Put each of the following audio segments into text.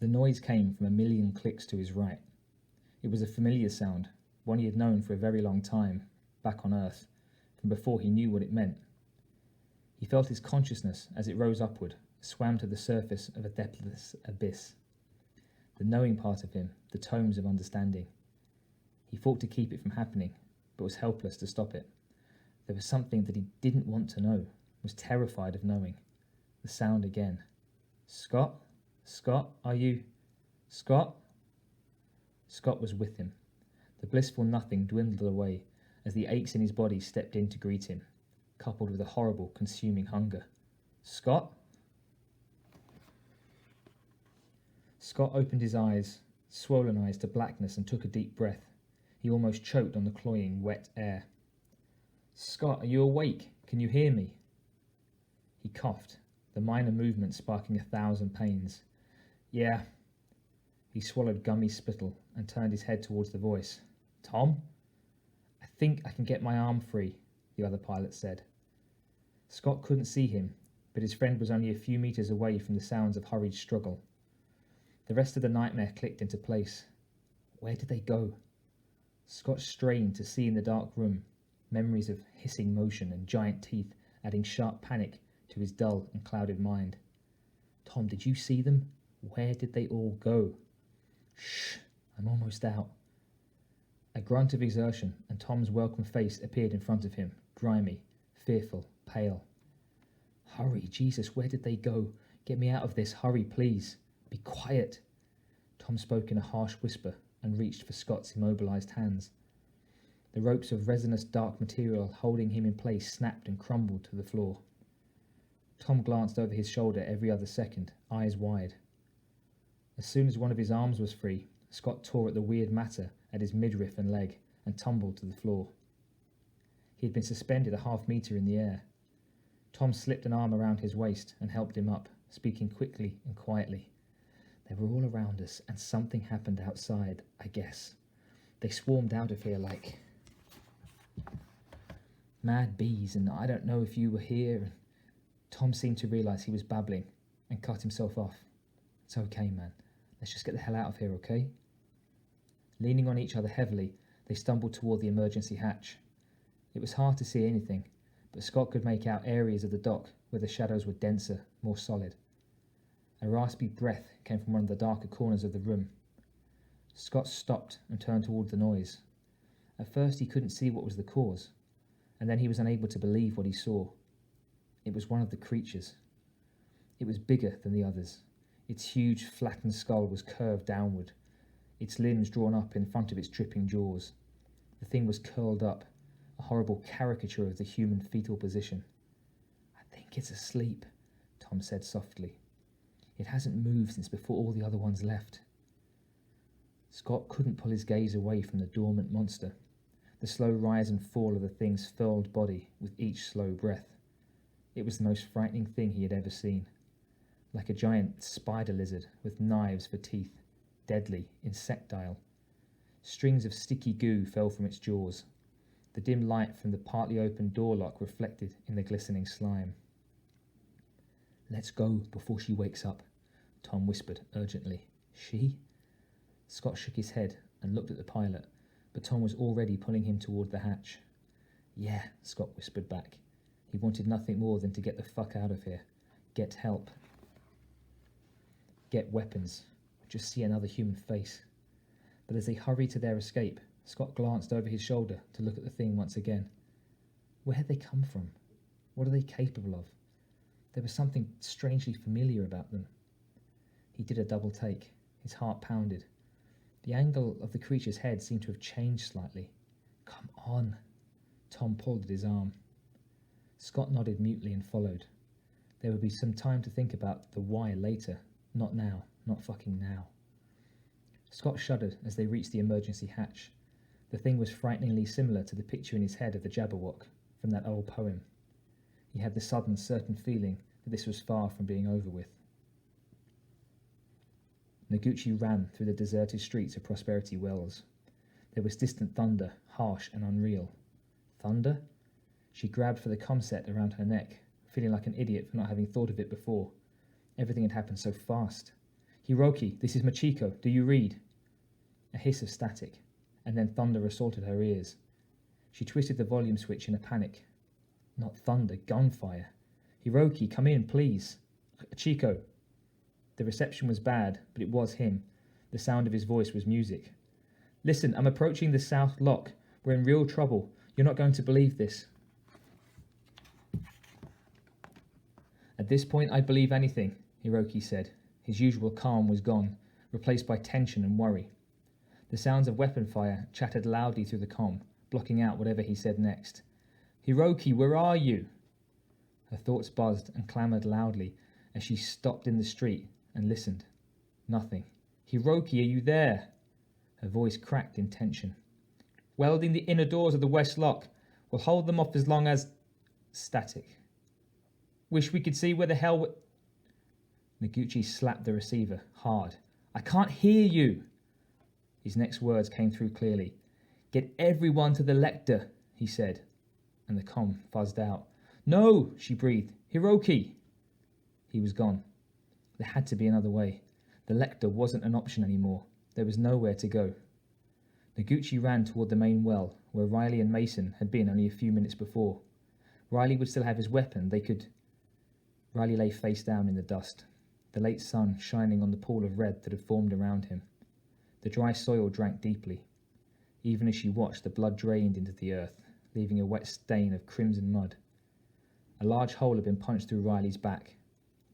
The noise came from a million clicks to his right. It was a familiar sound, one he had known for a very long time, back on Earth, from before he knew what it meant. He felt his consciousness as it rose upward, swam to the surface of a depthless abyss. The knowing part of him, the tomes of understanding. He fought to keep it from happening, but was helpless to stop it. There was something that he didn't want to know, was terrified of knowing. The sound again. Scott? Scott, are you... Scott? Scott was with him. The blissful nothing dwindled away as the aches in his body stepped in to greet him, coupled with a horrible, consuming hunger. Scott? Scott opened his eyes, swollen eyes to blackness, and took a deep breath. He almost choked on the cloying, wet air. Scott, are you awake? Can you hear me? He coughed, the minor movement sparking 1,000 pains. Yeah. He swallowed gummy spittle and turned his head towards the voice. Tom? I think I can get my arm free, the other pilot said. Scott couldn't see him, but his friend was only a few meters away from the sounds of hurried struggle. The rest of the nightmare clicked into place. Where did they go? Scott strained to see in the dark room, memories of hissing motion and giant teeth adding sharp panic to his dull and clouded mind. Tom, did you see them? Where did they all go? Shh, I'm almost out. A grunt of exertion, and Tom's welcome face appeared in front of him, grimy, fearful, pale. Hurry, Jesus, where did they go? Get me out of this, hurry, please. Be quiet. Tom spoke in a harsh whisper and reached for Scott's immobilized hands. The ropes of resinous dark material holding him in place snapped and crumbled to the floor. Tom glanced over his shoulder every other second, eyes wide. As soon as one of his arms was free, Scott tore at the weird matter at his midriff and leg and tumbled to the floor. He had been suspended a half-meter in the air. Tom slipped an arm around his waist and helped him up, speaking quickly and quietly. They were all around us, and something happened outside, I guess. They swarmed out of here like mad bees, and I don't know if you were here. Tom seemed to realise he was babbling and cut himself off. It's okay, man. Let's just get the hell out of here, okay? Leaning on each other heavily, they stumbled toward the emergency hatch. It was hard to see anything, but Scott could make out areas of the dock where the shadows were denser, more solid. A raspy breath came from one of the darker corners of the room. Scott stopped and turned toward the noise. At first he couldn't see what was the cause, and then he was unable to believe what he saw. It was one of the creatures. It was bigger than the others. Its huge, flattened skull was curved downward, its limbs drawn up in front of its dripping jaws. The thing was curled up, a horrible caricature of the human fetal position. I think it's asleep, Tom said softly. It hasn't moved since before all the other ones left. Scott couldn't pull his gaze away from the dormant monster, the slow rise and fall of the thing's furled body with each slow breath. It was the most frightening thing he had ever seen. Like a giant spider lizard with knives for teeth, deadly, insectile. Strings of sticky goo fell from its jaws. The dim light from the partly open door lock reflected in the glistening slime. Let's go before she wakes up, Tom whispered urgently. She? Scott shook his head and looked at the pilot, but Tom was already pulling him toward the hatch. Yeah, Scott whispered back. He wanted nothing more than to get the fuck out of here. Get help. Get weapons. Just see another human face. But as they hurried to their escape, Scott glanced over his shoulder to look at the thing once again. Where had they come from? What are they capable of? There was something strangely familiar about them. He did a double take. His heart pounded. The angle of the creature's head seemed to have changed slightly. Come on. Tom pulled at his arm. Scott nodded mutely and followed. There would be some time to think about the why later. Not now. Not fucking now. Scott shuddered as they reached the emergency hatch. The thing was frighteningly similar to the picture in his head of the Jabberwock from that old poem. He had the sudden, certain feeling that this was far from being over with. Noguchi ran through the deserted streets of Prosperity Wells. There was distant thunder, harsh and unreal. Thunder? She grabbed for the comset around her neck, feeling like an idiot for not having thought of it before. Everything had happened so fast. Hiroki, this is Machico. Do you read? A hiss of static, and then thunder assaulted her ears. She twisted the volume switch in a panic. Not thunder, gunfire. Hiroki, come in, please. Chico. The reception was bad, but it was him. The sound of his voice was music. Listen, I'm approaching the South Lock. We're in real trouble. You're not going to believe this. At this point, I'd believe anything, Hiroki said. His usual calm was gone, replaced by tension and worry. The sounds of weapon fire chattered loudly through the comm, blocking out whatever he said next. Hiroki, where are you? Her thoughts buzzed and clamoured loudly as she stopped in the street and listened. Nothing. Hiroki, are you there? Her voice cracked in tension. Welding the inner doors of the West Lock. We'll hold them off as long as... Static. Wish we could see where the hell... Noguchi slapped the receiver, hard. I can't hear you! His next words came through clearly. Get everyone to the lector, he said, and the comm fuzzed out. No, she breathed. Hiroki! He was gone. There had to be another way. The lector wasn't an option anymore. There was nowhere to go. Noguchi ran toward the main well, where Riley and Mason had been only a few minutes before. Riley would still have his weapon. They could... Riley lay face down in the dust, the late sun shining on the pool of red that had formed around him. The dry soil drank deeply. Even as she watched, the blood drained into the earth, leaving a wet stain of crimson mud. A large hole had been punched through Riley's back,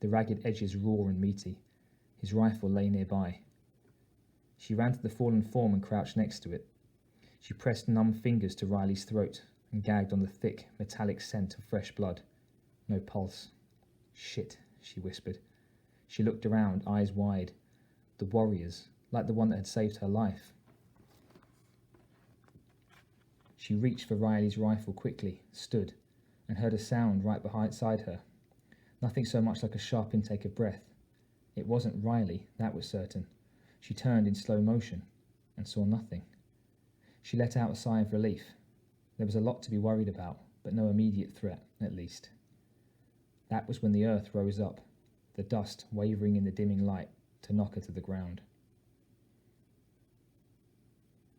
the ragged edges raw and meaty. His rifle lay nearby. She ran to the fallen form and crouched next to it. She pressed numb fingers to Riley's throat and gagged on the thick, metallic scent of fresh blood. No pulse. Shit, she whispered. She looked around, eyes wide. The warriors, like the one that had saved her life. She reached for Riley's rifle quickly, stood, and heard a sound right beside her. Nothing so much like a sharp intake of breath. It wasn't Riley, that was certain. She turned in slow motion and saw nothing. She let out a sigh of relief. There was a lot to be worried about, but no immediate threat, at least. That was when the earth rose up, the dust wavering in the dimming light to knock her to the ground.